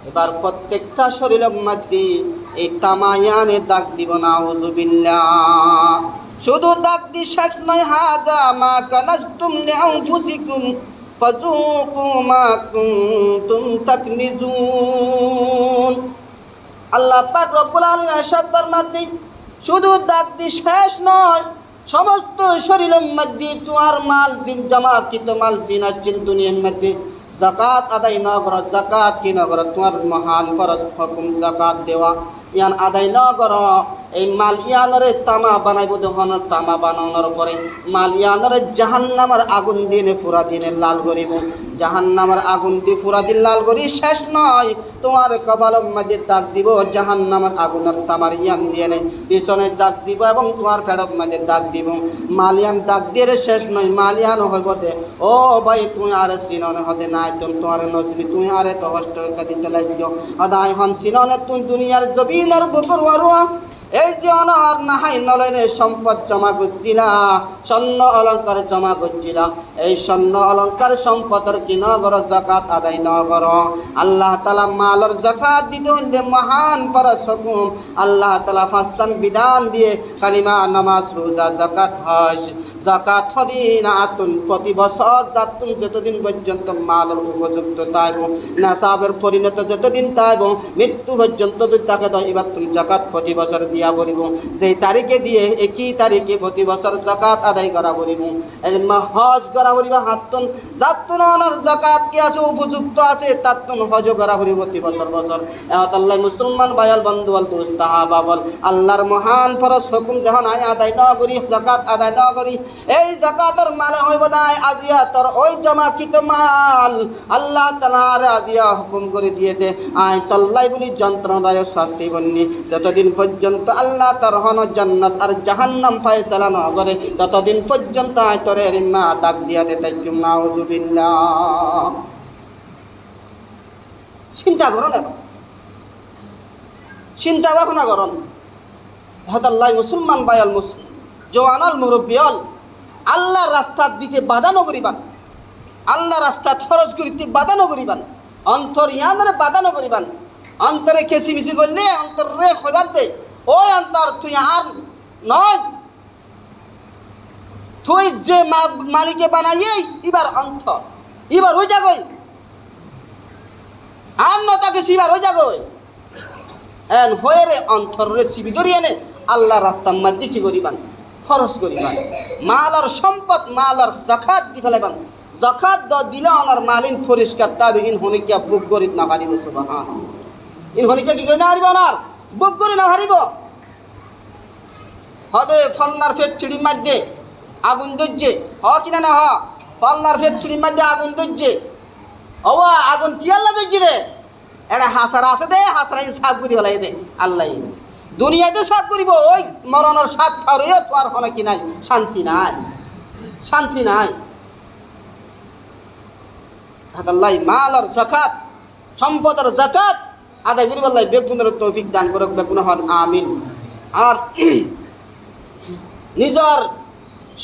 এবার প্রত্যেকটা শরীরের মধ্যে এই তামায়ানে দাগ দিব নাউযুবিল্লাহ শুধু দাগ দি শেষ নয় হাজা মা কানাজতুম লিআনফুসিকুম ফাযুকু মা কুনতুম তাকনিজুন আল্লাহ পাক রব্বুল আলামিন ইরশাদ ফরমাতেন শুধু দাগ দি শেষ নয় সমস্ত শরীরের মধ্যে তোমার মাল জিন জমা কিত মাল জিন আসছিল দুনিয়ার মধ্যে যাকাত আদায় না করা যাকাত কি না করা তোমার মহান ফরজ হুকুম যাকাত দেওয়া ইয়ান আদায় না করা এই মাল ইয়ানরে তামা বানাইব দহন তামা বানানোর পরে মাল ইয়ানরে জাহান্নামের আগুন দিয়ে ফুরা দিনে লাল করিব জাহান্নামের আগুন দিয়ে ফুরা দিন লাল করি শেষ নয় তোমার কপালের মধ্যে দাগ দিব জাহান্নামের আগুনের তামার ইয়ান দিয়ে পিছনে দাগ দিব এবং তোমার ফেরত মধ্যে দাগ দিব মালিয়ান দাগ দিয়ে শেষ নয় মালিয়ান হইব দে ও ভাই তুই আর সিনন হদে নাই তুমি তোমার নসলি তুই আরে তো হষ্ট দিতে লাগিও আদায় হন সিননে তুই দুনিয়ার জবিনের বুকুর ওয়ারুয়া এই যে অনার নাহাই নলেনে সম্পদ জমা করছিলা স্বর্ণ অলঙ্কার জমা করছিলা এই স্বর্ণ অলঙ্কার সম্পদের কি ন কর যাকাত আদায় ন কর আল্লাহ তাআলা মালর যাকাত দিতে হইলে মহান ফরজ হুকুম আল্লাহ তাআলা ফাসান বিধান দিয়ে কালিমা নামাজ রোজা যাকাত হজ যাকাত হদিনাতুন প্রতি বছর যাতুন যতদিন পর্যন্ত মালর উপযুক্ত তাইব নাসাবের পরিণত যতদিন তাইব মৃত্যু পর্যন্ত তাকে এবার তুমি যাকাত প্রতি বছর দিয়ে দিয়া করিব, যেই তারিখে দিয়ে একই তারিখে প্রতি বছর জাকাত আদায় করা করিব, হজ করা করিব, হাতুন যাতুন অনার জাকাত কি আছে উপযুক্ত আছে তাতুন হজ করা করিব প্রতি বছর বছর। এহত আল্লাহ মুসলমান ভাইয়াল বন্ধু বল দুরুস্ত তাহাবা বল আল্লাহর মহান ফরজ হুকুম যখন আদায় না করি, জাকাত আদায় না করি, এই জাকাতের মানে হইব নাই আজিয়া তোর ওই জমাকৃত মাল আল্লাহ তাআলার আজিয়া হুকুম করে দিয়ে দে আয় তল্লাই বলি যন্ত্রণাদায়ক শাস্তি বন্নি। যতদিন পর্যন্ত আল্লাহ তার হন জান্নাত আর জাহান্নাম ফয়সালা না করে ততদিন পর্যন্ত আয় তোরে রিম্মা ডাক দিয়া দে। তাই নাউজুবিল্লাহ। চিন্তা করো না, চিন্তা ভাবনা করুন। আল্লাহ মুসলমান বায়াল জওয়ানাল মুরব্বিয়াল আল্লাহ রাস্তা দিতে বাধা নগরিবান, আল্লাহ রাস্তা খরচ করিতে বাধা নগরিবান, অন্তর ইয়ানের বাধা নগরিবান। অন্তরে খেসিমিসি করলে অন্তর রে খবর দে ওই অন্তর তুই আর নয়, তুই যে মালিকে বানাইয়ে এবার অন্তর এবার হয়ে যাগই আর নতাকে সিবার হয়ে যাগই এন হয়ে রে অন্তর রে সিবি ধরিয়ে নে আল্লাহ রাস্তার মধ্যে কি করিবান খরচ করিবান। মাল আর সম্পদ মাল আর জাকাত দি ফেলাইবান। জাকাত দিলে ওনার মালিন পরিষ্কার তাবে ইন হনিকা বুক করিত না পারিব। সুবহানাল্লাহ। ইন হনিকা কি করে না হারিব ওনার বুক করি না হারিব। হদে ফলনার ফ্যাক্টরির মধ্যে আগুন ধরছে, হ কিনা না হ, ফলনার ফ্যাক্টরির মধ্যে আগুন ধরছে, ও আগুন কি আল্লাহ ধরছে রে, এটা হাসারা আছে দে, হাসারা সাফ করি ফেলাই দে আল্লাহ। দুনিয়াতে সাফ করিব ওই মরণের সাত খাওয়াইও তো আর হলে কি নাই, শান্তি নাই, শান্তি নাই। আল্লাহ মাল আর জাকাত সম্পদের জাকাত আদায় করিব আল্লাহ বেগুনের তৌফিক দান করুক, বেগুন হন আমিন। আর নিজের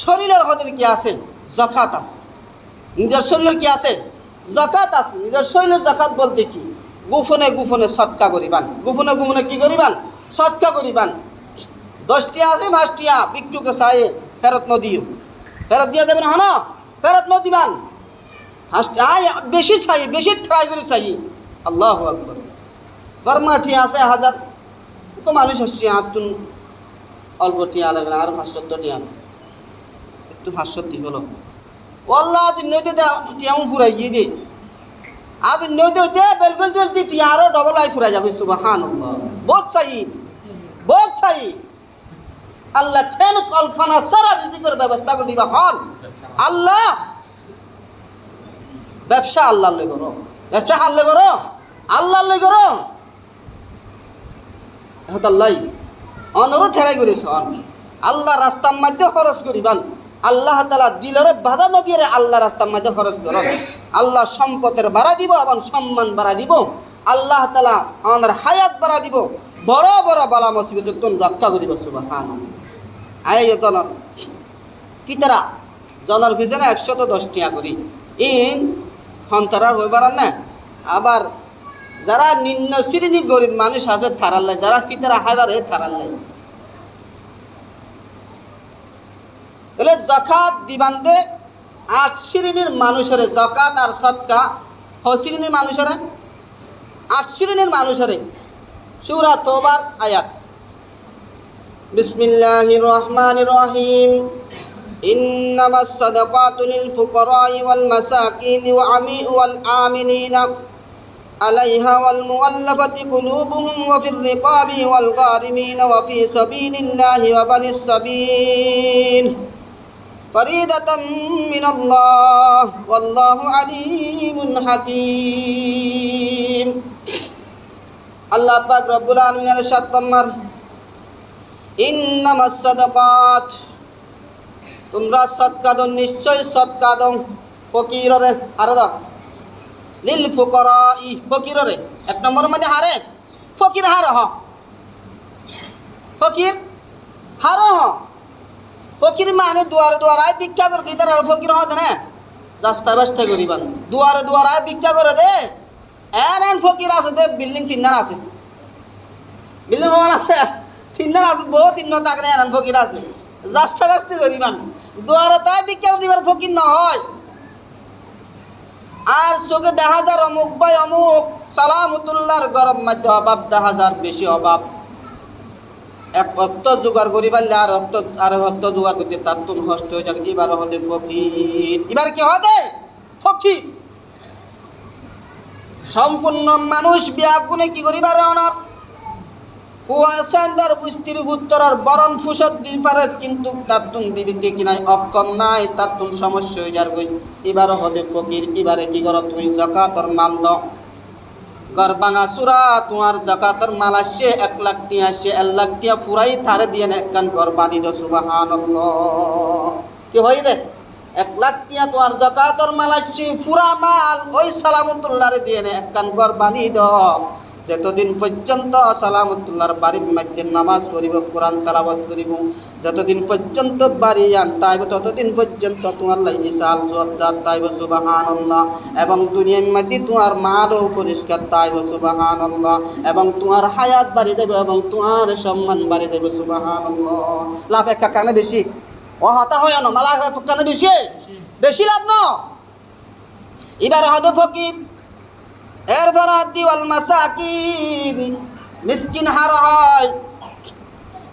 শরীরের হদিন কি আছে জাকাত আছে, নিজের শরীরের কি আছে জাকাত আছে। নিজের শরীরের জাকাত বলতে কি গোপনে গোপনে সৎকা করিবান, গোপনে গোপনে কি করিবান সৎকা করিবান। 10টিয়া আছে 5টিয়া বিক্রুকে চাই ফেরত নদিও, ফেরত দিয়ে দেবেন হন ফেরত নদিবান। বেশি চাই বেশি ট্রাই করে চাই আল্লাহু আকবার। গরমা টিয়া আছে 1000 তো মানুষ আসছে হাতুন অল্প টিয়া লাগবে আর 500 টিয়া একটু 500 হলো আল্লাহ আজ নদী টিয়াও ফুরাই গিয়ে দে, আজ নদী হইতে বেলগুল জলদি টিয়া আরো ডবল আই ফুরাই যাবে। সুবহানাল্লাহ। বহুত চাই বহুত চাই আল্লাহ খেন কল্পনা সারা রিজিকের ব্যবস্থা করে দিবা হন আল্লাহ। ব্যবসা আল্লাহ লই করো, ব্যবসা আল্লাহ করো, আল্লাহ লই করো। আল্লাহ অনরও ঠেলাই করেছ আল্লাহ রাস্তার মধ্যে খরচ করিবান। আল্লাহ তাআলা দিলের বাধা নদীরে আল্লাহ রাস্তার মধ্যে খরচ করো। আল্লাহ সম্পদের বাড়া দিব এবং সম্মান বাড়া দিব। আল্লাহ তাআলা আমাদের হায়াত বাড়া দিব, বড় বড় বালা মুসিবত তুন রক্ষা করিব। সুবহানাল্লাহ। আয় জনর কিতারা জনর ফিজে না 110 টিয়া করি ইন হন্তারার হয়ে পারান না। আবার যারা নিম্ন শ্রেণী গরিব মানুষ আছে থারাল্লাই, যারা কিতারা হাজার এ থারাল্লাই বলে জাকাত দিবান দে 8 শ্রেণীর মানুষের জাকাত আর সদকা। 6 শ্রেণীর মানুষের 8 শ্রেণীর মানুষের সূরা তওবার আয়াত। বিসমিল্লাহির রহমানির রহিম। ইন্নামাস সাদাকাতু লিল ফুকারাই ওয়াল মাসাকিন ওয়াল আমিনিনা আলাইহা ওয়াল মুআল্লাফাতি কুলুবুহুম ওয়া ফির রিকাবি ওয়াল গারিমিনা ওয়া ফি সাবিলিল্লাহি ওয়া বানিস সাবিল ফরিদাতাম মিনাল্লাহ ওয়াল্লাহু আলিমুন হাকীম। আল্লাহ পাক রব্বুল আলামিনের ইরশাদ ফরমান ইন্নামাস সাদাকাত, তোমরা সদকা দাও, নিশ্চয় সদকা দাও ফকিররে আর দাও লিল ফুকারাই, ফকিররে 1 নম্বরের মধ্যে হারে ফকির হার হ, ফকির হার হ। ফকির মানে দুয়ারে দুয়ারায় ভিক্ষা করে দিতে আর ফকির হতে না রাস্তা বাস্তা করিবান, দুয়ারে দুয়ারায় ভিক্ষা করে দে। এন ফকির আছে দে বিল্ডিং 3 আছে, বিল্ডিং হওয়ার আছে 3 আছে, বহুত 3 টাকা দেয় এন ফকির আছে রাস্তা বাস্তা করিবান, দুয়ারে তাই ভিক্ষা দিবার ফকির না হয়। আর চোখে দেখা যার অমুক ভাই অমুক সালামতুল্লাহর গরম মধ্যে অভাব দেখা যার বেশি অভাব। এক রক্ত জোগাড় করি পারলে আর রক্ত জোগাড় করতে তার তুন হষ্ট হয়ে যাবে। এবার হতে ফকির, এবার কি হতে ফকির। সম্পূর্ণ মানুষ বিয়াগুনে কি করিবার অনার কুয়াশান্দার পুষ্টির উত্তরার বরণ ফুসত দিন পারে, কিন্তু তার তুন দিবিতে কি নাই অক্ষম নাই, তার তুন সমস্যা হয়ে যার গই। এবার হতে ফকির, এবারে কি কর তুই জাকাতর মাল দ গর বাঙা সুরা তোমার জাকাতর মাল আসছে 1 লাখ টিয়া আসছে, 1 লাখ টিয়া ফুরাই থারে দিয়ে একখান ঘর বাঁধি দো। সুবহানাল্লাহ, কি হই দে 1 লাখ টিয়া তোমার জাকাতর মাল আসছে, ফুরা মাল ওই সালামতুল্লাহর দিয়ে একখান ঘর বাঁধি দাও। যতদিন পর্যন্ত সালামতুল্লাহর বাড়ির মধ্যে নামাজ পড়িব, কোরআন তেলাওয়াত করিব, যতদিন পর্যন্ত বাড়ি আনতাইব ততদিন পর্যন্ত তোমার লাগি সাল জাত তাইব। সুবহানাল্লাহ। এবং দুনিয়ার মধ্যে তোমার মালও পরিষ্কার তাইব। সুবহানাল্লাহ। এবং তোমার হায়াত বাড়ি দেবে এবং তোমার সম্মান বাড়ি দেবে। সুবহানাল্লাহ। লাভ একটা কানে বেশি ও হতা হয় না, মালা কানে বেশি বেশি লাভ ন। এবার হদ ফকির, এরপর দিওয়াল মাসাকিন, মিসকিন হার হয়।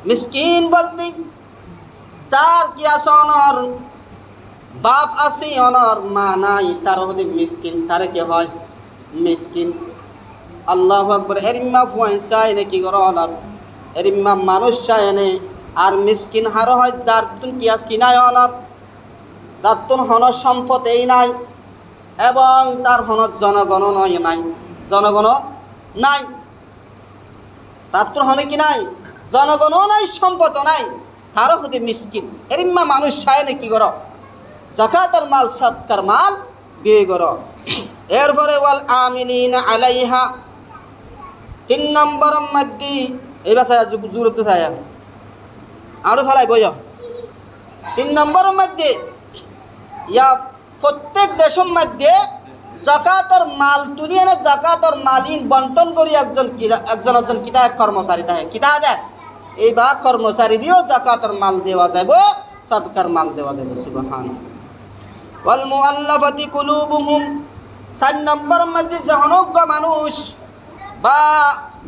মিসকিন বলতে চার কি আছে অনর বাপ আছে অনর মা নাই, তার হতে মিসকিন, তারে কি হয় মিসকিন। আল্লাহু আকবার। এরিম্মা ফুয়াইন চাই নে কি করো অনর, এরিম্মা মানুষ চাই নে। আর মিসকিন হার হয় যার তুন কি আস কি নাই অনর, যার তুন হন সম্পদ এই নাই এবং তার হনত জনগণ নয় নাই, জনগণ নাই, তার তোর হনে কি নাই জনগণও নাই, সম্পদও নাই, তারও হতে মিসকিন। এরিম্মা মানুষ চায় না কি করো জাকাতের মাল সৎকার মাল বিয়ে করো। এরপরে ওয়াল আমিলিনা আলাইহা, 3 নম্বর মধ্যে এই বাসায় জুরতে থাকে আরো ফেলাই বই। 3 নম্বর মধ্যে ইয়া প্রত্যেক দেশের মধ্যে জাকাতর মাল তুলি এনে জাকাতর মালিন বন্টন করি একজন কিতা এক কর্মচারী থাকে, কিতা দেয় এইবার কর্মচারী দিয়েও জাকাতর মাল দেওয়া যাব, সদকার মাল দেওয়া যাবে। সুবহানাল্লাহ। ওয়াল মুআল্লাফাতি কুলুবুহুম, 4 নম্বর মধ্যে জাহানজ্ঞ মানুষ বা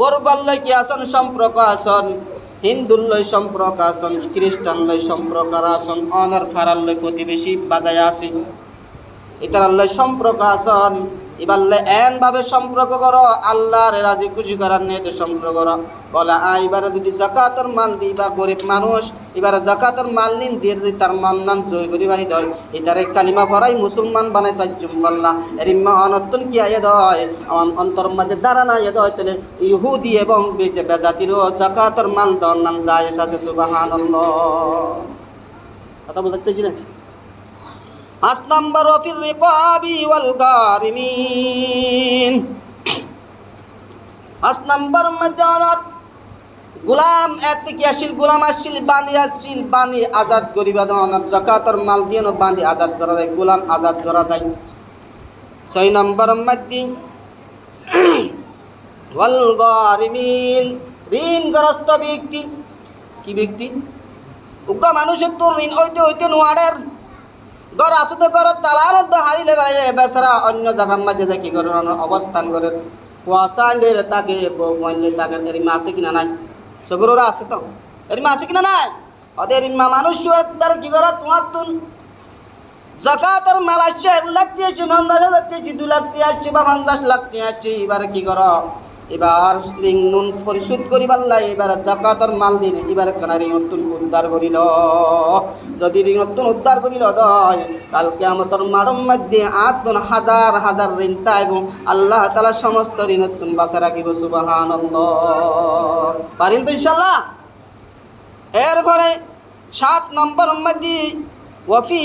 বরবাল্লাই কি আসন সম্পর্ক আসন, হিন্দুল্লয় সম্পর্ক আসন, খ্রিস্টানলয় সম্পর্ক আসন, অনার ফারাল্লয় প্রতিবেশী বাজায় আসি, ইতারাল্লয় সম্পর্ক আসন। এবারলে এনভাবে সম্পর্ক করো, আল্লাহর রাজি খুশি করার নিয়ে সম্পর্ক করো। বলে এবারে যদি জাকাতর মাল দিই বা গরিব মানুষ এবারে জাকাতর মাল নিন দিয়ে যদি তার মন্নান জয় করি বাড়ি দেয়, এটারে কালিমা পড়াই মুসলমান বানাই তাজ্জুম বললা এরিম্মা অনত্তন কি আয়ে দেয় অন্তর মাঝে দাঁড়ানা আয়ে দেয়, তাহলে ইহুদি এবং বেজে বেজাতিরও জাকাতর মাল দেওয়ার নাম যায় আছে। সুবহানাল্লাহ। কথা বুঝতেছিলেন? 5 নম্বর ফির রিকাবি ওয়াল গারিমিন, 5 নম্বর মধ্যে গোলাম এতে কি আসিল, গোলাম আসছিল বানি আসছিল, বানি আজাদ করিবা দেওয়া জাকাতর মাল দিয়ে বানি আজাদ করা যায়, গোলাম আজাদ করা যায়। 6 নম্বর মধ্যে ওয়াল গারিমিন, ঋণগ্রস্ত ব্যক্তি। কি ব্যক্তি? উগ্র মানুষের তো ঋণ হইতে নোয়ারের ঘর আছে তো ঘর তালার হারিলে বেচারা অন্য জায়গার মাঝে দেখি ঘর অবস্থান করে কুয়াশালের তাকে বউলে তাকে এরিমা আছে কিনা নাই, সগররা আছে তো এরিমা আছে কিনা নাই, ওদের এরিমা মানুষ তার কি করে তোমার তুন জাকাতের মাল আসছে 1 লাখ দিয়ে আসছে, 50,000 দিয়েছি, 2 লাখ দিয়ে আসছে বা 50 লাখ দিয়ে আসছে। এবারে কি কর এবার ঋণ নুন পরিশোধ করিবার লাই এবার জাকাতর মাল দিন, এবার কেন ঋণত্তুন উদ্ধার করিল। যদি ঋণত্তুন উদ্ধার করিল দয় কালকে আমাদের মারম মধ্যে 8,000 ঋণ তাইব, আল্লাহ তাআলা সমস্ত ঋণত্তুন বাঁচা রাখিব। সুবহানাল্লাহ। পারিন তো ইনশাআল্লাহ। এরপরে 7 নম্বর মধ্যে ওয়াফি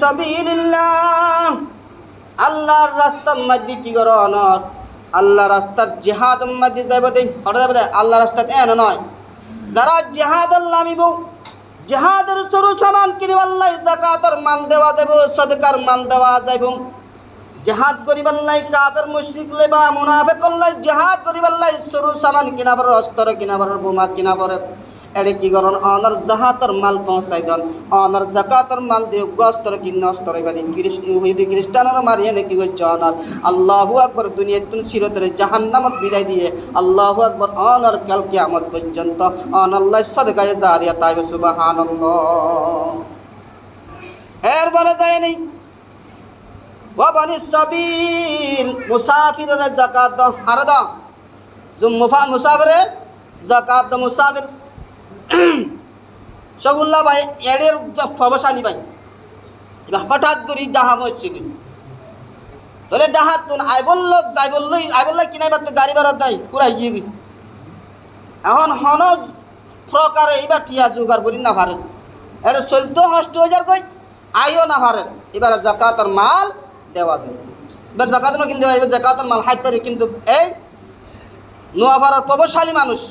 সাবিলিল্লাহ, আল্লাহর রাস্তার মধ্যে কি করো অনর, আল্লাহ রাস্তার জিহাদ মধ্যে যাইব দেই হঠাৎ যাবে আল্লাহ রাস্তাতে এন নয়, যারা জিহাদ নামিব জিহাদের সরু সামান কিনিব আল্লাহ জাকাতের মাল দেওয়া দেব, সদকার মাল দেওয়া যাইব। জিহাদ করিবার লাই কাফের মুশরিক লেবা মুনাফিক লাই জিহাদ করিবার লাই সরু সামান কিনাবার, অস্ত্র কিনাবার, বোমা কিনাবার, এড়ে কি করন অনর জাহাতর মাল পৌঁছাই দেন অনর জাকাতর মাল দিয়ে গস্তর কি নস্তর বাদি ইহুদি খ্রিস্টানের মারিয়ে নাকি হচ্ছে অনর আল্লাহু আকবার দুনিয়া তুন চিরতরে জাহান্নামত বিদায় দিয়ে আল্লাহু আকবার অনর কাল কিয়ামত পর্যন্ত অনাল্লাহ সদকায়ে জারিয়া তাইবে সুবহানাল্লাহ। এরপরে যায় নেই বানি সাবিল মুসাফিরের জাকাত দাও আর দাও মুসাফিরে জাকাত দাও মুসাফির সগুল্লা ভাই এড়ের প্রভাবশালী ভাই হঠাৎ করে ডাহা বসছে কিন্তু ধরে ডাহাত তুন আই বললো যাই বললো আই বললো কিনাই বাদ গাড়ি ভাড়া দেয় পুরাই গিয়ে এখন হন প্রকারে এইবার টিয়া জোগাড় করি না পারেন এটা 14,000 কই আইও না পারেন এবার জাকাতের মাল দেওয়া যায় এবার জাকাতের কিন্তু দেওয়া এবার জাকাতের মাল হাইতে পারে কিন্তু এই নোয়াপাড়ার প্রভাবশালী মানুষ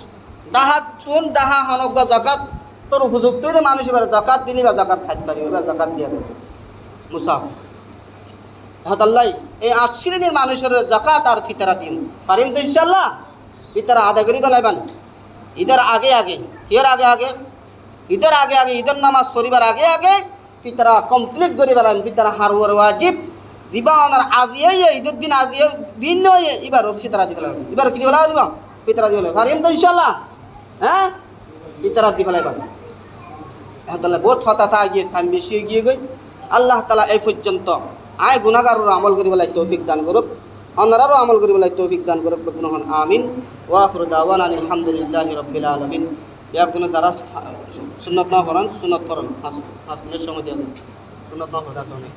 ডাহাত তুন ডাহা হনজ্ঞ জাকাত তোর উপযুক্ত মানুষ এবার জাকাত দিলে বা জাকাত খাইতে পারি এবার জাকাত দিয়ে দেবে মুসাফির হতাল্লাই এই 8 শ্রেণীর মানুষের জাকাত আর ফিতরা দিন পারিম তো ইনশাল্লাহ ফিতরা আদায় করি গলাইবান ঈদের আগে আগে এর আগে আগে ঈদের আগে আগে ঈদের নামাজ পড়িবার আগে আগে ফিতরা কমপ্লিট করি বেলাম ফিতরা হারুয়ার ওয়াজিব জীবনের আজিয়ে ঈদের দিন আজিয়ে ভিন্ন হয়ে এবার ফিতরা দি ফেলাম এবার কি বলা দিব ফিতরা দি ফেলাম পারিম তো ইনশাল্লাহ হ্যাঁ ফিতরা দি ফেলাইবান হতাল্লাই বহুত হতা গিয়ে টাইম বেশি গিয়ে গই আল্লাহ তালা এই পর্যন্ত আয় গুনাহগাররা আমল করি বলাই তৌফিক দান করুক অন্যরারও আমল করি বলাই তৌফিক দান করুক বকুনহন আমিন ওয়া আখিরু দাওয়ানা আলহামদুলিল্লাহি রাব্বিল আলামিন ইয়া কোন যারা সুন্নাত না করেন সুন্নাত করেন 5 মিনিট সময় দিয়ে দেন সুন্নাত না করা শুনে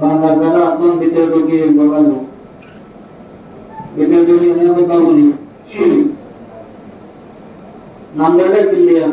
বান্দা যারা আসলাম ভিতরে ঢুকিয়ে বলালো ভিতরে ঢুকিয়ে নিয়ে আমি পাবনি নাম্বারটা ক্লিয়ার